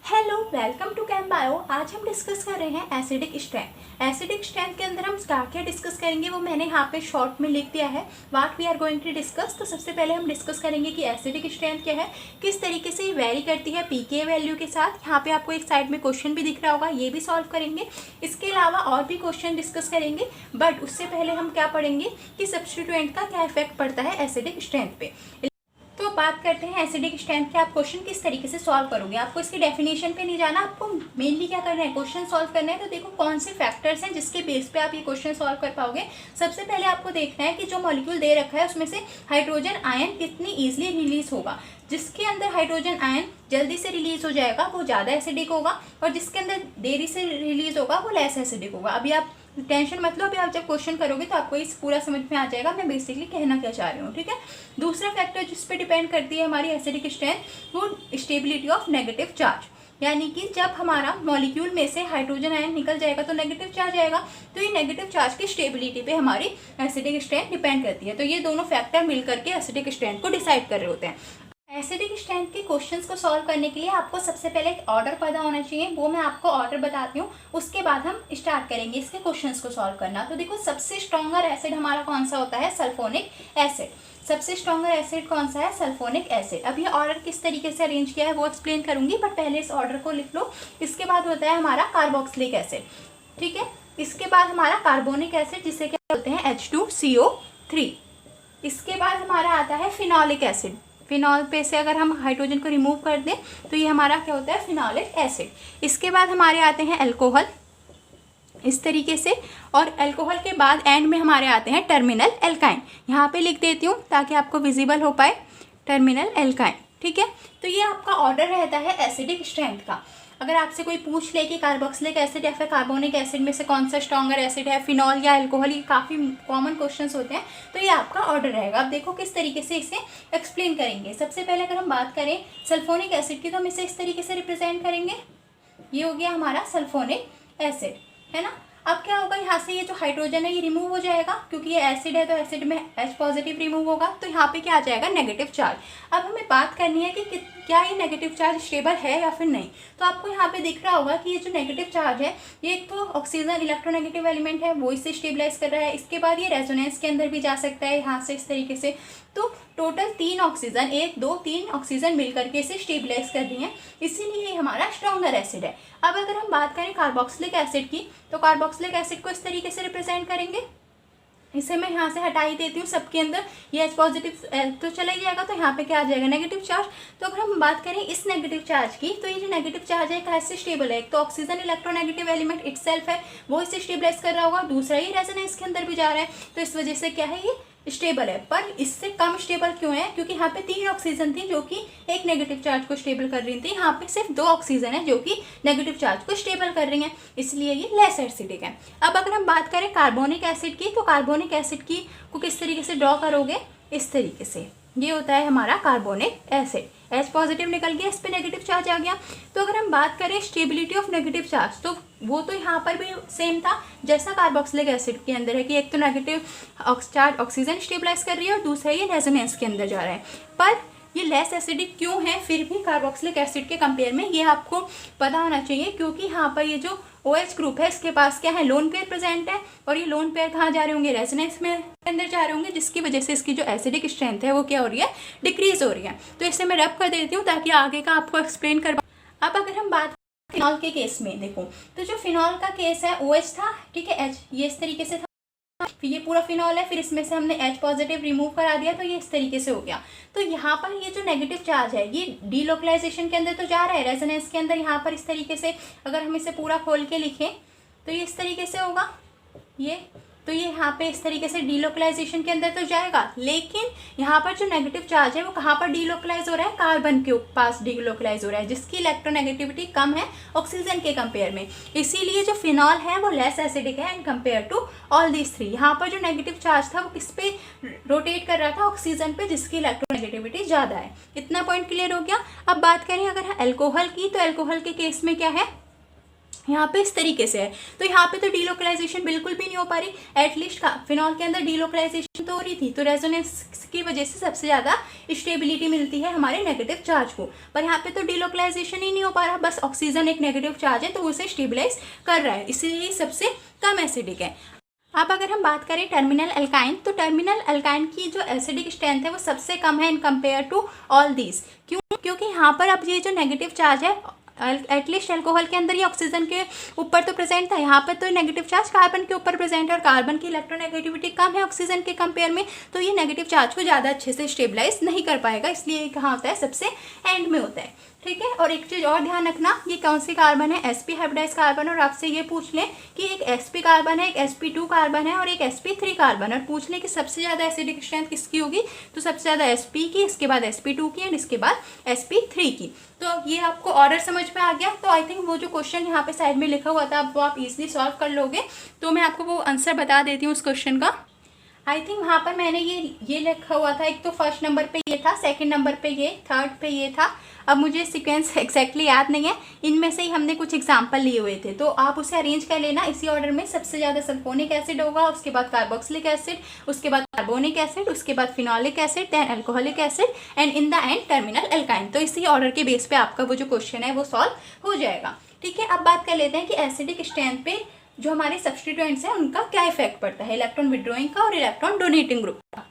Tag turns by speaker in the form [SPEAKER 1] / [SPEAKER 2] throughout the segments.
[SPEAKER 1] Hello, welcome to Cam Bio. आज हम discuss कर रहे हैं एसिडिक स्ट्रेंथ। एसिडिक स्ट्रेंथ के अंदर हम क्या डिस्कस करेंगे वो मैंने यहाँ पे शॉर्ट में लिख दिया है, what we are going to discuss. तो सबसे पहले हम डिस्कस करेंगे कि एसिडिक स्ट्रेंथ क्या है, किस तरीके से ये वेरी करती है पीके वैल्यू के साथ। यहाँ पे आपको एक साइड में क्वेश्चन भी दिख रहा होगा, ये भी सॉल्व करेंगे। इसके अलावा और भी क्वेश्चन डिस्कस करेंगे, बट उससे पहले हम क्या पढ़ेंगे कि सब्स्टिट्यूएंट का क्या इफेक्ट पड़ता है एसिडिक स्ट्रेंथ पे। तो बात करते हैं एसिडिक स्ट्रेंथ के आप क्वेश्चन किस तरीके से सॉल्व करोगे। आपको इसकी डेफिनेशन पे नहीं जाना, आपको मेनली क्या करना है, क्वेश्चन सॉल्व करना है। तो देखो कौन से फैक्टर्स हैं जिसके बेस पे आप ये क्वेश्चन सॉल्व कर पाओगे। सबसे पहले आपको देखना है कि जो मॉलिक्यूल दे रखा है उसमें से हाइड्रोजन आयन कितनी ईजिली रिलीज होगा। जिसके अंदर हाइड्रोजन आयन जल्दी से रिलीज हो जाएगा वो ज़्यादा एसिडिक होगा, और जिसके अंदर देरी से रिलीज होगा वो लेस एसिडिक होगा। अभी आप टेंशन मत लो, अभी आप जब क्वेश्चन करोगे तो आपको इस पूरा समझ में आ जाएगा मैं बेसिकली कहना क्या चाह रही हूँ। ठीक है, दूसरा फैक्टर जिस पे डिपेंड करती है हमारी एसिडिक स्ट्रेंथ वो स्टेबिलिटी ऑफ नेगेटिव चार्ज, यानी कि जब हमारा मॉलिक्यूल में से हाइड्रोजन आयन निकल जाएगा तो नेगेटिव चार्ज आएगा, तो ये नेगेटिव चार्ज की स्टेबिलिटी पे हमारी एसिडिक स्ट्रेंथ डिपेंड करती है। तो ये दोनों फैक्टर मिलकर के एसिडिक स्ट्रेंथ को डिसाइड कर रहे होते हैं। एसिडिक स्ट्रेंथ के क्वेश्चंस को सॉल्व करने के लिए आपको सबसे पहले एक ऑर्डर पता होना चाहिए, वो मैं आपको ऑर्डर बताती हूँ। उसके बाद हम स्टार्ट करेंगे इसके क्वेश्चंस को सॉल्व करना। तो देखो सबसे स्ट्रॉन्गर एसिड हमारा कौन सा होता है, सल्फोनिक एसिड। सबसे स्ट्रॉन्गर एसिड कौन सा है, सल्फोनिक एसिड। अब ये ऑर्डर किस तरीके से अरेंज किया है वो एक्सप्लेन करूंगी, बट पहले इस ऑर्डर को लिख लो। इसके बाद होता है हमारा कार्बोक्सिलिक एसिड, ठीक है। इसके बाद हमारा कार्बोनिक एसिड जिसे क्या बोलते हैं H2CO3। इसके बाद हमारा आता है फिनॉलिक एसिड। फिनॉल पे से अगर हम हाइड्रोजन को रिमूव कर दें तो ये हमारा क्या होता है, फिनॉलिक एसिड। इसके बाद हमारे आते हैं अल्कोहल इस तरीके से, और अल्कोहल के बाद एंड में हमारे आते हैं टर्मिनल एल्काइन। यहाँ पे लिख देती हूँ ताकि आपको विजिबल हो पाए, टर्मिनल एल्काइन। ठीक है, तो ये आपका ऑर्डर रहता है एसिडिक स्ट्रेंथ का। अगर आपसे कोई पूछ ले कि कार्बोक्सिलिक एसिड या फिर कार्बोनिक एसिड में से कौन सा स्ट्रॉन्गर एसिड है, फिनॉल या अल्कोहल, ये काफ़ी कॉमन क्वेश्चंस होते हैं, तो ये आपका ऑर्डर रहेगा। अब देखो किस तरीके से इसे एक्सप्लेन करेंगे। सबसे पहले अगर हम बात करें सल्फोनिक एसिड की तो हम इसे इस तरीके से रिप्रेजेंट करेंगे। ये हो गया हमारा सल्फोनिक एसिड, है ना। अब क्या होगा, यहाँ से ये जो हाइड्रोजन है ये रिमूव हो जाएगा, क्योंकि ये एसिड है तो एसिड में H पॉजिटिव रिमूव होगा, तो यहाँ पे क्या आ जाएगा, नेगेटिव चार्ज। अब हमें बात करनी है कि क्या ये नेगेटिव चार्ज स्टेबल है या फिर नहीं। तो आपको यहाँ पे दिख रहा होगा कि ये जो नेगेटिव चार्ज है ये एक तो ऑक्सीजन इलेक्ट्रोनेगेटिव एलिमेंट है, वो इसे स्टेबलाइज कर रहा है। इसके बाद ये रेजोनेंस के अंदर भी जा सकता है यहाँ से इस तरीके से। तो टोटल 3 ऑक्सीजन, 1 2 3 ऑक्सीजन मिलकर के इसे स्टेबलाइज कर रही हैं, इसीलिए ये हमारा स्ट्रॉन्गर एसिड है। अब अगर हम बात करें कार्बोक्सिलिक एसिड की, तो कार्बोक्सिलिक एसिड को इस तरीके से रिप्रेजेंट करेंगे। इसे मैं यहाँ से हटा ही देती हूँ, सबके अंदर ये H पॉजिटिव तो चला ही जाएगा, तो यहाँ पे क्या आ जाएगा, नेगेटिव चार्ज। तो अगर हम बात करें इस नेगेटिव चार्ज की, तो ये जो नेगेटिव चार्ज है कैसे स्टेबल है, एक तो ऑक्सीजन इलेक्ट्रोनेगेटिव एलिमेंट इटसेल्फ है वो इसे स्टेबलाइज कर रहा होगा, दूसरा ये रेजोनेंस के अंदर भी जा रहा है, तो इस वजह से क्या है, ये स्टेबल है। पर इससे कम स्टेबल क्यों है, क्योंकि यहाँ पे 3 ऑक्सीजन थी जो कि एक नेगेटिव चार्ज को स्टेबल कर रही थी, यहाँ पे सिर्फ 2 ऑक्सीजन है जो कि नेगेटिव चार्ज को स्टेबल कर रही हैं, इसलिए ये लेस एसिडिक है। अब अगर हम बात करें कार्बोनिक एसिड की, तो कार्बोनिक एसिड की को किस तरीके से ड्रॉ करोगे, इस तरीके से। ये होता है हमारा कार्बोनिक एसिड, H पॉजिटिव निकल गया, इस पे नेगेटिव चार्ज आ गया। तो अगर हम बात करें स्टेबिलिटी ऑफ नेगेटिव चार्ज, तो वो तो यहाँ पर भी सेम था जैसा कार्बोक्सिलिक एसिड के अंदर है कि एक तो नेगेटिव चार्ज ऑक्सीजन स्टेबलाइज कर रही है और दूसरा ये रेजोनेंस के अंदर जा रहा है। पर ये लेस एसिडिक क्यों है फिर भी कार्बोक्सिलिक एसिड के कंपेयर में, ये आपको पता होना चाहिए, क्योंकि यहाँ पर ये जो OH ग्रुप है इसके पास क्या है, लोन पेयर प्रेजेंट है, और ये लोन पेयर कहाँ जा रहे होंगे, रेजोनेंस में अंदर जा रहे होंगे, जिसकी वजह से इसकी जो एसिडिक स्ट्रेंथ है वो क्या हो रही है, डिक्रीज हो रही है। तो इसे मैं रब कर देती हूँ ताकि आगे का आपको एक्सप्लेन कर। अब अगर हम बात फिनॉल के केस में देखो, तो जो फिनॉल का केस है OH था, ठीक है, H ये इस तरीके से था, फिर ये पूरा फिनॉल है, फिर इसमें से हमने H पॉजिटिव रिमूव करा दिया, तो ये इस तरीके से हो गया। तो यहाँ पर ये जो नेगेटिव चार्ज है ये डीलोकलाइजेशन के अंदर तो जा रहा है, रेजोनेंस के अंदर। यहाँ पर इस तरीके से अगर हम इसे पूरा खोल के लिखें तो ये इस तरीके से होगा, ये तो ये यहाँ पे इस तरीके से डीलोकलाइजेशन के अंदर तो जाएगा, लेकिन यहाँ पर जो नेगेटिव चार्ज है वो कहाँ पर डीलोकलाइज हो रहा है, कार्बन के पास डीलोकलाइज हो रहा है, जिसकी इलेक्ट्रोनेगेटिविटी कम है ऑक्सीजन के कंपेयर में। इसीलिए जो फिनॉल है वो लेस एसिडिक है and compare to all these 3। यहाँ पर जो नेगेटिव चार्ज था वो किस पे रोटेट कर रहा था, ऑक्सीजन पे, जिसकी इलेक्ट्रोनेगेटिविटी ज़्यादा है। इतना पॉइंट क्लियर हो गया। अब बात करें अगर अल्कोहल की, तो अल्कोहल के केस में क्या है, यहाँ पे इस तरीके से है, तो यहाँ पे तो डीलोकलाइजेशन बिल्कुल भी नहीं हो पा रही। एटलीस्ट फिनॉल के अंदर डीलोकलाइजेशन तो हो रही थी, तो रेजोनेंस की वजह से सबसे ज़्यादा स्टेबिलिटी मिलती है हमारे नेगेटिव चार्ज को। पर यहाँ पे तो डिलोकलाइजेशन ही नहीं हो पा रहा, बस ऑक्सीजन एक नेगेटिव चार्ज है तो उसे स्टेबलाइज कर रहा है, इसलिए सबसे कम एसिडिक है। अब अगर हम बात करें टर्मिनल अल्काइन, तो टर्मिनल अल्काइन की जो एसिडिक स्ट्रेंथ है वो सबसे कम है in compare to all these. क्यों? क्योंकि यहाँ पर अब ये जो नेगेटिव चार्ज है एटलीस्ट अल्कोहल के अंदर ये ऑक्सीजन के ऊपर तो प्रेजेंट था, यहाँ पर तो नेगेटिव चार्ज कार्बन के ऊपर प्रेजेंट है और कार्बन की इलेक्ट्रोनेगेटिविटी कम है ऑक्सीजन के कंपेयर में, तो ये नेगेटिव चार्ज को ज़्यादा अच्छे से स्टेबलाइज नहीं कर पाएगा, इसलिए ये कहाँ होता है, सबसे एंड में होता है। ठीक है, और एक चीज़ और ध्यान रखना, ये कौन सी कार्बन है, sp हाइब्रिडाइज कार्बन, और आपसे ये पूछ लें कि एक sp कार्बन है, एक sp2 कार्बन है और एक sp3 कार्बन, और पूछ लें कि सबसे ज़्यादा एसिडिक स्ट्रेंथ किसकी होगी, तो सबसे ज़्यादा sp की, इसके बाद sp2 की एंड इसके बाद sp3 की। तो ये आपको ऑर्डर समझ में आ गया। तो आई थिंक वो जो क्वेश्चन यहाँ पे साइड में लिखा हुआ था वो आप इजीली सॉल्व कर लोगे, तो मैं आपको वो आंसर बता देती हूँ उस क्वेश्चन का। आई थिंक वहाँ पर मैंने ये लिखा हुआ था, एक तो फर्स्ट नंबर पे ये था, सेकंड नंबर पे ये, थर्ड पे ये था, अब मुझे सीक्वेंस एक्जैक्टली याद नहीं है, इनमें से ही हमने कुछ एग्जांपल लिए हुए थे, तो आप उसे अरेंज कर लेना इसी ऑर्डर में। सबसे ज़्यादा सल्फोनिक एसिड होगा, उसके बाद कार्बोक्सिलिक एसिड, उसके बाद कार्बोनिक एसिड, उसके बाद phenolic acid, then alcoholic acid and in the end terminal alkyne. तो इसी ऑर्डर के बेस पे आपका वो जो क्वेश्चन है वो सॉल्व हो जाएगा। ठीक है, अब बात कर लेते हैं कि एसिडिक स्ट्रेंथ पे जो हमारे सब्स्टिट्यूएंट्स हैं उनका क्या इफेक्ट पड़ता है, इलेक्ट्रॉन विड्रॉइंग का और इलेक्ट्रॉन डोनेटिंग ग्रुप का।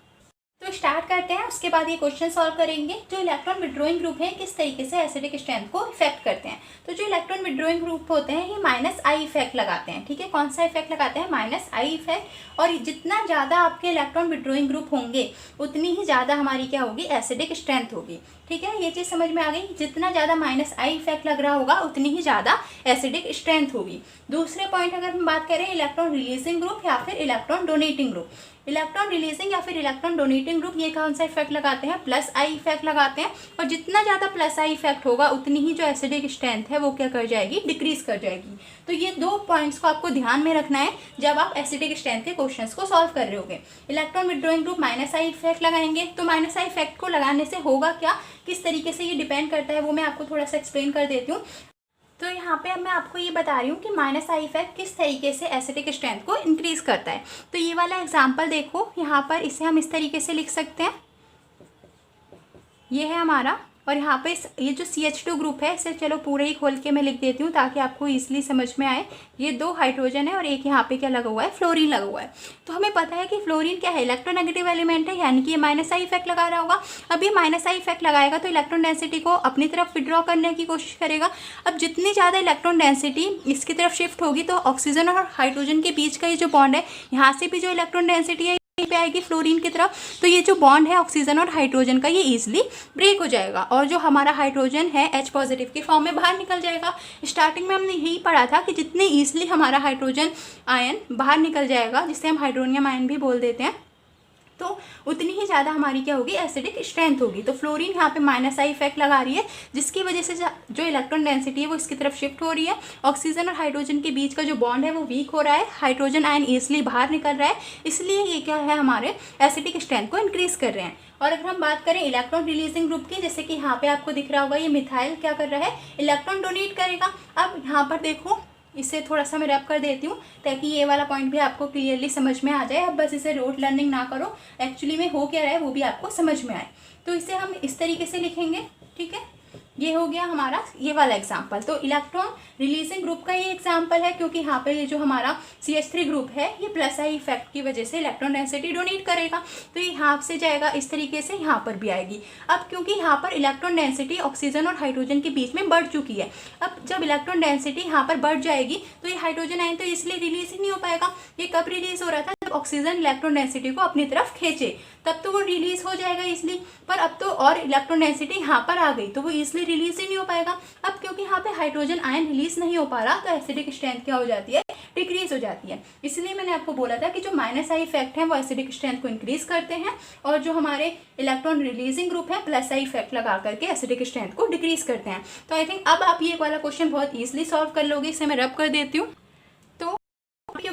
[SPEAKER 1] तो स्टार्ट करते हैं, उसके बाद ये क्वेश्चन सॉल्व करेंगे। जो इलेक्ट्रॉन विड्रॉइंग ग्रुप है किस तरीके से एसिडिक स्ट्रेंथ को इफेक्ट करते हैं। तो जो इलेक्ट्रॉन विड्रॉइंग ग्रुप होते हैं ये -I इफेक्ट लगाते हैं। ठीक है, कौन सा इफेक्ट लगाते हैं, -I इफेक्ट, और जितना ज़्यादा आपके इलेक्ट्रॉन विड्रॉइंग ग्रुप होंगे उतनी ही ज़्यादा हमारी क्या होगी, एसिडिक स्ट्रेंथ होगी। ठीक है, ये चीज़ समझ में आ गई, जितना ज़्यादा -I इफेक्ट लग रहा होगा उतनी ही ज़्यादा एसिडिक स्ट्रेंथ होगी। दूसरे पॉइंट अगर हम बात करें इलेक्ट्रॉन रिलीजिंग ग्रुप या फिर electron donating group, electron releasing या फिर इलेक्ट्रॉन डोनेटिंग ग्रुप ये कौन सा इफेक्ट लगाते हैं, +I इफेक्ट लगाते हैं, और जितना ज़्यादा +I इफेक्ट होगा उतनी ही जो एसिडिक स्ट्रेंथ है वो क्या कर जाएगी, डिक्रीज कर जाएगी। तो ये दो पॉइंट्स को आपको ध्यान में रखना है जब आप एसिडिक स्ट्रेंथ के क्वेश्चंस को सॉल्व कर रहे होगे। Electron withdrawing group -I effect लगाएंगे, तो -I इफेक्ट को लगाने से होगा क्या, किस तरीके से ये डिपेंड करता है वो मैं आपको थोड़ा सा एक्सप्लेन कर देती हूँ। तो यहाँ पे अब मैं आपको ये बता रही हूँ कि -I इफेक्ट किस तरीके से एसिडिक स्ट्रेंथ को इंक्रीज करता है। तो ये वाला एग्जांपल देखो, यहाँ पर इसे हम इस तरीके से लिख सकते हैं, ये है हमारा, और यहाँ पे ये जो CH2 ग्रुप है इसे चलो पूरे ही खोल के मैं लिख देती हूँ ताकि आपको ईजिली समझ में आए। ये 2 हाइड्रोजन है और एक यहाँ पे क्या लगा हुआ है, फ्लोरीन लगा हुआ है। तो हमें पता है कि फ्लोरीन क्या है, इलेक्ट्रोनेगेटिव एलिमेंट है, यानी कि ये -I इफेक्ट लगा रहा होगा। अब ये -I इफेक्ट लगाएगा तो इलेक्ट्रॉन डेंसिटी को अपनी तरफ विड्रॉ करने की कोशिश करेगा। अब जितनी ज़्यादा इलेक्ट्रॉन डेंसिटी इसकी तरफ शिफ्ट होगी तो ऑक्सीजन और हाइड्रोजन के बीच का ये जो बॉन्ड है, यहाँ से भी जो इलेक्ट्रॉन डेंसिटी है पे आएगी फ्लोरीन की तरफ, तो ये जो बॉन्ड है ऑक्सीजन और हाइड्रोजन का ये इजीली ब्रेक हो जाएगा और जो हमारा हाइड्रोजन है H पॉजिटिव के फॉर्म में बाहर निकल जाएगा। स्टार्टिंग में हमने यही पढ़ा था कि जितने ईजिली हमारा हाइड्रोजन आयन बाहर निकल जाएगा, जिसे हम हाइड्रोनियम आयन भी बोल देते हैं, तो उतनी ही ज़्यादा हमारी क्या होगी, एसिडिक स्ट्रेंथ होगी। तो फ्लोरीन यहाँ पे -I इफेक्ट लगा रही है, जिसकी वजह से जो इलेक्ट्रॉन डेंसिटी है वो इसकी तरफ शिफ्ट हो रही है। ऑक्सीजन और हाइड्रोजन के बीच का जो बॉन्ड है वो वीक हो रहा है, हाइड्रोजन आयन ईजिली बाहर निकल रहा है, इसलिए ये क्या है, हमारे एसिडिक स्ट्रेंथ को इंक्रीज कर रहे हैं। और अगर हम बात करें इलेक्ट्रॉन रिलीजिंग ग्रुप की, जैसे कि यहाँ पे आपको दिख रहा होगा ये मिथाइल क्या कर रहा है, इलेक्ट्रॉन डोनेट करेगा। अब यहाँ पर देखो, इसे थोड़ा सा मैं रैप कर देती हूँ ताकि ये वाला पॉइंट भी आपको क्लियरली समझ में आ जाए। अब बस इसे रोड लर्निंग ना करो, एक्चुअली में हो क्या रहा है वो भी आपको समझ में आए। तो इसे हम इस तरीके से लिखेंगे, ठीक है, ये हो गया हमारा ये वाला एग्जाम्पल। तो इलेक्ट्रॉन रिलीजिंग ग्रुप का ये एग्जाम्पल है, क्योंकि यहाँ पे ये जो हमारा CH3 ग्रुप है ये +I इफेक्ट की वजह से इलेक्ट्रॉन डेंसिटी डोनेट करेगा, तो ये यहाँ से जाएगा इस तरीके से, यहाँ पर भी आएगी। अब क्योंकि यहाँ पर इलेक्ट्रॉन डेंसिटी ऑक्सीजन और हाइड्रोजन के बीच में बढ़ चुकी है, अब जब इलेक्ट्रॉन डेंसिटी यहाँ पर बढ़ जाएगी तो ये हाइड्रोजन आयन तो इसलिए रिलीज ही नहीं हो पाएगा। ये कब रिलीज हो रहा था, जब ऑक्सीजन इलेक्ट्रॉन डेंसिटी को अपनी तरफ खींचे, तब तो वो रिलीज हो जाएगा इसलिए, पर अब तो और इलेक्ट्रॉन डेंसिटी यहाँ पर आ गई तो वो इसलिए रिलीज ही नहीं हो पाएगा। अब क्योंकि यहाँ पे हाइड्रोजन आयन रिलीज नहीं हो पा रहा तो एसिडिक स्ट्रेंथ क्या हो जाती है, डिक्रीज हो जाती है। इसलिए मैंने आपको बोला था कि जो -I इफेक्ट है वो एसिडिक स्ट्रेंथ को इंक्रीज करते हैं, और जो हमारे इलेक्ट्रॉन रिलीजिंग ग्रुप है +I इफेक्ट लगा करके एसिडिक स्ट्रेंथ को डिक्रीज करते हैं। तो आई थिंक अब आप ये वाला क्वेश्चन बहुत ईजिली सॉल्व कर लोगे, इसे मैं रब कर देती हूँ। तो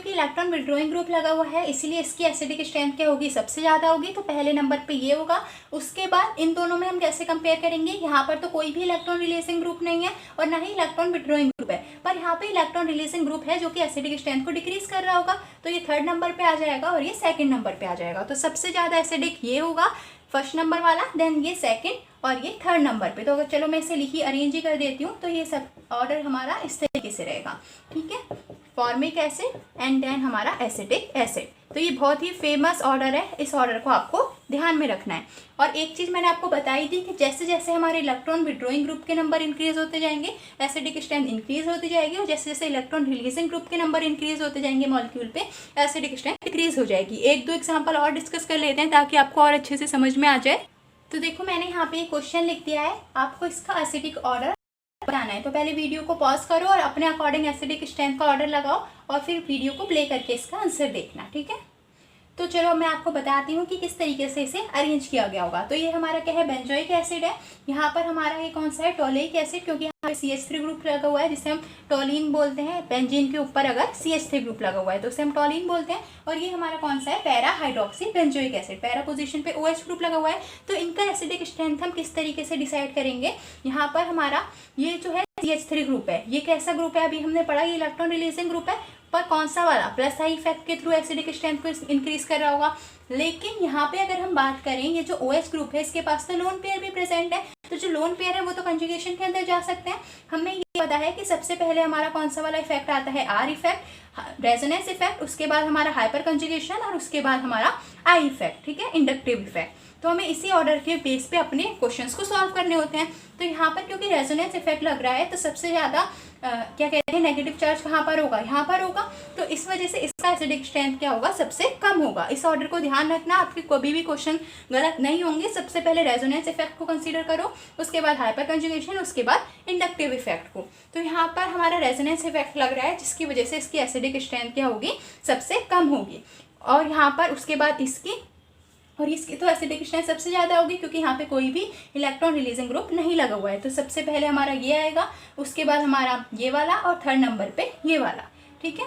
[SPEAKER 1] क्योंकि इलेक्ट्रॉन विड्रॉइंग ग्रुप लगा हुआ है इसीलिए इसकी एसिडिक स्ट्रेंथ क्या होगी, सबसे ज़्यादा होगी। तो पहले नंबर पे ये होगा। उसके बाद इन दोनों में हम कैसे कंपेयर करेंगे, यहाँ पर तो कोई भी इलेक्ट्रॉन रिलीजिंग ग्रुप नहीं है और ना ही इलेक्ट्रॉन विड्रॉइंग ग्रुप है, पर यहाँ पे इलेक्ट्रॉन रिलीजिंग ग्रुप है जो कि एसिडिक स्ट्रेंथ को डिक्रीज कर रहा होगा। तो ये थर्ड नंबर पे आ जाएगा और ये सेकंड नंबर पे आ जाएगा। तो सबसे ज़्यादा एसिडिक ये होगा फर्स्ट नंबर वाला, देन ये सेकंड और ये थर्ड नंबर पे। तो अगर चलो मैं इसे लिखी अरेंज ही कर देती हूँ तो ये सब ऑर्डर हमारा इस तरीके से रहेगा, ठीक है। फॉर्मिक एसिड एंड देन हमारा एसिटिक एसिड। तो ये बहुत ही फेमस ऑर्डर है, इस ऑर्डर को आपको ध्यान में रखना है। और एक चीज़ मैंने आपको बताई थी कि जैसे जैसे हमारे इलेक्ट्रॉन विड्रॉइंग ग्रुप के नंबर इंक्रीज होते जाएंगे एसिडिक स्ट्रेंथ इंक्रीज होती जाएगी, और जैसे जैसे इलेक्ट्रॉन रिलीजिंग ग्रुप के नंबर इंक्रीज होते जाएंगे मॉलिक्यूल पे एसिडिक स्ट्रेंथ डिक्रीज हो जाएगी। एक दो एग्जाम्पल और डिस्कस कर लेते हैं ताकि आपको और अच्छे से समझ में आ जाए। तो देखो मैंने यहाँ पे एक क्वेश्चन लिख दिया है, आपको इसका एसिडिक ऑर्डर बताना है। तो पहले वीडियो को पॉज करो और अपने अकॉर्डिंग एसिडिक स्ट्रेंथ का ऑर्डर लगाओ और फिर वीडियो को प्ले करके इसका आंसर देखना, ठीक है। तो चलो मैं आपको बताती हूँ कि किस तरीके से इसे अरेंज किया गया होगा। तो ये हमारा क्या है, बेंजोइक एसिड है। यहाँ पर हमारा ये कौन सा है, टोलेइक एसिड, क्योंकि यहाँ पे CH3 ग्रुप लगा हुआ है जिसे हम टोलिन बोलते हैं। बेंजीन के ऊपर अगर CH3 ग्रुप लगा हुआ है तो उसे हम टोलिन बोलते हैं। और ये हमारा कौन सा है, para hydroxy benzoic acid. Para position पे OH ग्रुप लगा हुआ है। तो इनका एसिडिक स्ट्रेंथ हम किस तरीके से डिसाइड करेंगे, यहाँ पर हमारा ये जो है CH3 ग्रुप है, ये कैसा ग्रुप है, अभी हमने पढ़ा ये इलेक्ट्रॉन रिलीजिंग ग्रुप है, पर कौन सा वाला, प्लस आई इफेक्ट के थ्रू एसिडिक स्ट्रेंथ को इंक्रीज कर रहा होगा। लेकिन यहाँ पे अगर हम बात करें, ये जो OH ग्रुप है इसके पास तो लोन पेयर भी प्रेजेंट है। तो जो लोन पेयर है वो तो कंजुगेशन के अंदर जा सकते हैं। हमें ये पता है कि सबसे पहले हमारा कौन सा वाला इफेक्ट आता है, R इफेक्ट, रेजोनेंस इफेक्ट, उसके बाद हमारा हाइपर कंजुगेशन और उसके बाद हमारा I इफेक्ट, ठीक है, इंडक्टिव इफेक्ट। तो हमें इसी ऑर्डर के बेस पे अपने क्वेश्चंस को सॉल्व करने होते हैं। तो यहाँ पर क्योंकि रेजोनेंस इफेक्ट लग रहा है तो सबसे ज़्यादा क्या कहते हैं, नेगेटिव चार्ज कहाँ पर होगा, यहाँ पर होगा। तो इस वजह से इसका एसिडिक स्ट्रेंथ क्या होगा, सबसे कम होगा। इस ऑर्डर को ध्यान रखना, आपके कभी भी क्वेश्चन गलत नहीं होंगे। सबसे पहले रेजोनेंस इफेक्ट को कंसीडर करो, उसके बाद हाइपर कंजुगेशन, उसके बाद इंडक्टिव इफेक्ट को। तो यहाँ पर हमारा रेजोनेंस इफेक्ट लग रहा है जिसकी वजह से इसकी एसिडिक स्ट्रेंथ क्या होगी, सबसे कम होगी। और यहाँ पर उसके बाद इसकी और इसकी तो एसिडिक स्ट्रेंथ सबसे ज़्यादा होगी क्योंकि यहाँ पे कोई भी इलेक्ट्रॉन रिलीजिंग ग्रुप नहीं लगा हुआ है। तो सबसे पहले हमारा ये आएगा, उसके बाद हमारा ये वाला और थर्ड नंबर पे ये वाला, ठीक है।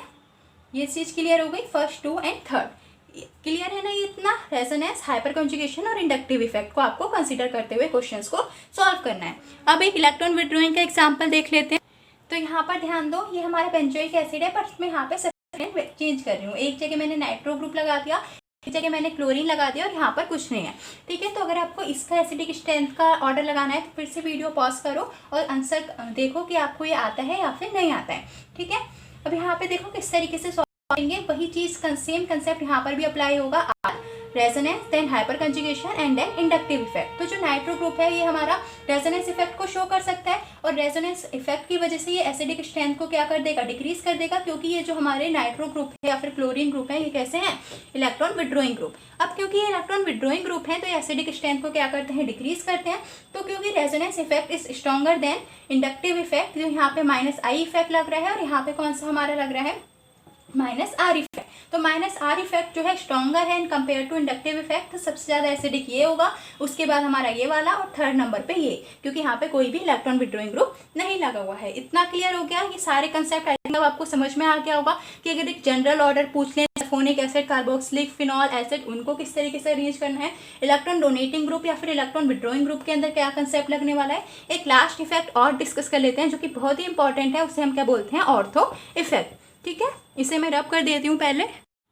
[SPEAKER 1] ये चीज़ क्लियर हो गई, first, two and third clear है ना। ये इतना रेजोनेंस, हाइपर कंजुगेशन और इंडक्टिव इफेक्ट को आपको कंसिडर करते हुए क्वेश्चंस को सॉल्व करना है। अब एक इलेक्ट्रॉन विड्रॉइंग का एग्जाम्पल देख लेते हैं। तो यहाँ पर ध्यान दो, ये हमारा बेंजोइक एसिड है, पर मैं यहाँ पे चेंज कर रही हूँ। एक जगह मैंने नाइट्रो ग्रुप लगा दिया, एक जगह मैंने क्लोरीन लगा दिया और यहाँ पर कुछ नहीं है, ठीक है। तो अगर आपको इसका एसिडिक स्ट्रेंथ का ऑर्डर लगाना है तो फिर से वीडियो पॉज करो और आंसर देखो कि आपको ये आता है या फिर नहीं आता है, ठीक है। अब यहाँ पे देखो किस तरीके से सॉल्व करेंगे, वही चीज़ सेम कंसेप्ट यहाँ पर भी अप्लाई होगा। Resonance, then hyper conjugation and then inductive effect. तो जो नाइट्रो ग्रुप है ये हमारा रेजोनेंस इफेक्ट को शो कर सकता है और रेजोनेंस इफेक्ट की वजह से ये एसिडिक स्ट्रेंथ को क्या कर देगा, डिक्रीज कर देगा, क्योंकि ये जो हमारे नाइट्रो ग्रुप है या फिर क्लोरीन ग्रुप है ये कैसे हैं, इलेक्ट्रॉन विड्रॉइंग ग्रुप। अब क्योंकि ये इलेक्ट्रॉन विड्रॉइंग ग्रुप है तो ये एसिडिक स्ट्रेंथ को क्या करते हैं, डिक्रीज करते हैं। तो क्योंकि resonance effect is stronger than inductive effect, जो यहाँ पे -I इफेक्ट लग रहा है और यहाँ पे कौन सा हमारा लग रहा है, -R इफेक्ट। तो -R इफेक्ट जो है स्ट्रॉन्गर है in compare to inductive effect. तो सबसे ज़्यादा एसिडिक ये होगा, उसके बाद हमारा ये वाला और थर्ड नंबर पे ये, क्योंकि यहाँ पे कोई भी इलेक्ट्रॉन विड्रॉइंग ग्रुप नहीं लगा हुआ है। इतना क्लियर हो गया, ये सारे कंसेप्ट आई थिंक आपको समझ में आ गया होगा कि अगर एक जनरल ऑर्डर पूछ लें, sulphonic acid, carboxylic, phenol acid, उनको किस तरीके से अरेंज करना है, इलेक्ट्रॉन डोनेटिंग ग्रुप या फिर इलेक्ट्रॉन विड्रॉइंग ग्रुप के अंदर क्या कंसेप्ट लगने वाला है। एक लास्ट इफेक्ट और डिस्कस कर लेते हैं जो कि बहुत ही इंपॉर्टेंट है, उसे हम क्या बोलते हैं, ऑर्थो इफेक्ट, ठीक है। इसे मैं रब कर देती हूँ पहले।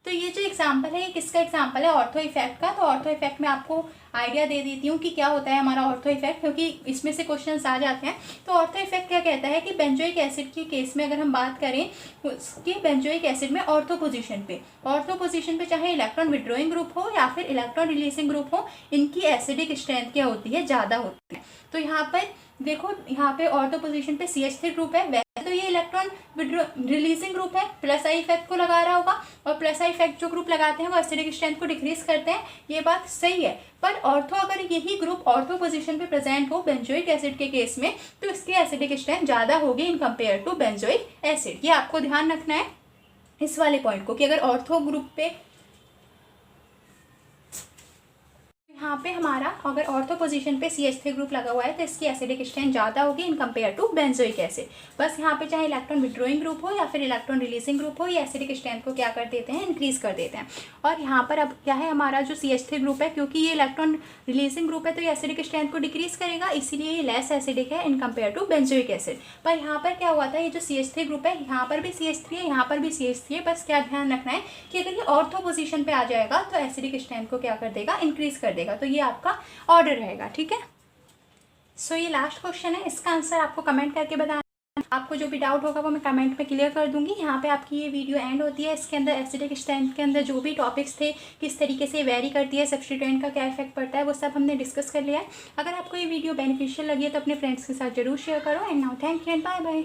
[SPEAKER 1] तो ये जो एग्जाम्पल है ये किसका एग्जाम्पल है, ऑर्थो इफेक्ट का। तो ऑर्थो इफेक्ट में आपको आइडिया दे देती हूँ कि क्या होता है हमारा ऑर्थो इफेक्ट, क्योंकि इसमें से क्वेश्चंस आ जाते हैं। तो ऑर्थो इफेक्ट क्या कहता है कि बेंजोइक एसिड के केस में अगर हम बात करें, उसके बेंजोइक एसिड में ऑर्थो पोजीशन पे चाहे इलेक्ट्रॉन विड्रॉइंग ग्रुप हो या फिर इलेक्ट्रॉन रिलीजिंग ग्रुप हो, इनकी एसिडिक स्ट्रेंथ क्या होती है, ज़्यादा होती है। तो यहाँ पर देखो, यहाँ पे ऑर्थो पोजीशन पे CH3 ग्रुप है, वैसे तो ये इलेक्ट्रॉन रिलीजिंग ग्रुप है, +I इफेक्ट को लगा रहा होगा और +I इफेक्ट जो ग्रुप लगाते हैं वो एसिडिक स्ट्रेंथ को डिक्रीज करते हैं, ये बात सही है। पर ऑर्थो, अगर यही ग्रुप ऑर्थो पोजीशन पे प्रेजेंट हो बेंजोइक एसिड के केस में, तो इसकी एसिडिक स्ट्रेंथ ज़्यादा होगी in compare to benzoic acid. ये आपको ध्यान रखना है इस वाले पॉइंट को कि अगर ऑर्थो ग्रुप पे यहाँ पे हमारा अगर ऑर्थो पोजीशन पे CH3 ग्रुप लगा हुआ है तो इसकी एसिडिक स्ट्रेंथ ज़्यादा होगी in compare to benzoic acid. बस यहाँ पे चाहे इलेक्ट्रॉन विड्रॉइंग ग्रुप हो या फिर इलेक्ट्रॉन रिलीजिंग ग्रुप हो, ये एसिडिक स्ट्रेंथ को क्या कर देते हैं, इंक्रीज कर देते हैं। और यहाँ पर अब क्या है, हमारा जो CH3 ग्रुप है, क्योंकि ये इलेक्ट्रॉन रिलीजिंग ग्रुप है तो ये एसिडिक स्ट्रेंथ को डिक्रीज करेगा, इसीलिए ये लेस एसिडिक है in compare to benzoic acid. पर यहाँ पर क्या हुआ था, ये जो CH3 ग्रुप है, यहाँ पर भी CH3 है, यहाँ पर भी CH3 है। बस क्या ध्यान रखना है कि अगर ये ऑर्थो पोजीशन पे आ जाएगा तो एसिडिक स्ट्रेंथ को क्या कर देगा, इंक्रीज कर देगा। तो ये आपका ऑर्डर रहेगा, ठीक है। सो ये लास्ट क्वेश्चन है, इसका आंसर आपको कमेंट करके बताना। आपको जो भी डाउट होगा वो मैं कमेंट में क्लियर कर दूंगी। यहाँ पे आपकी ये वीडियो एंड होती है। इसके अंदर एसिडिक स्ट्रेंथ के अंदर जो भी टॉपिक्स थे, किस तरीके से वेरी करती है, सब्स्टिट्यूएंट का क्या इफेक्ट पड़ता है, वो सब हमने डिस्कस कर लिया है। अगर आपको ये वीडियो बेनिफिशियल लगी है तो अपने फ्रेंड्स के साथ जरूर शेयर करो। And now thank you and bye bye.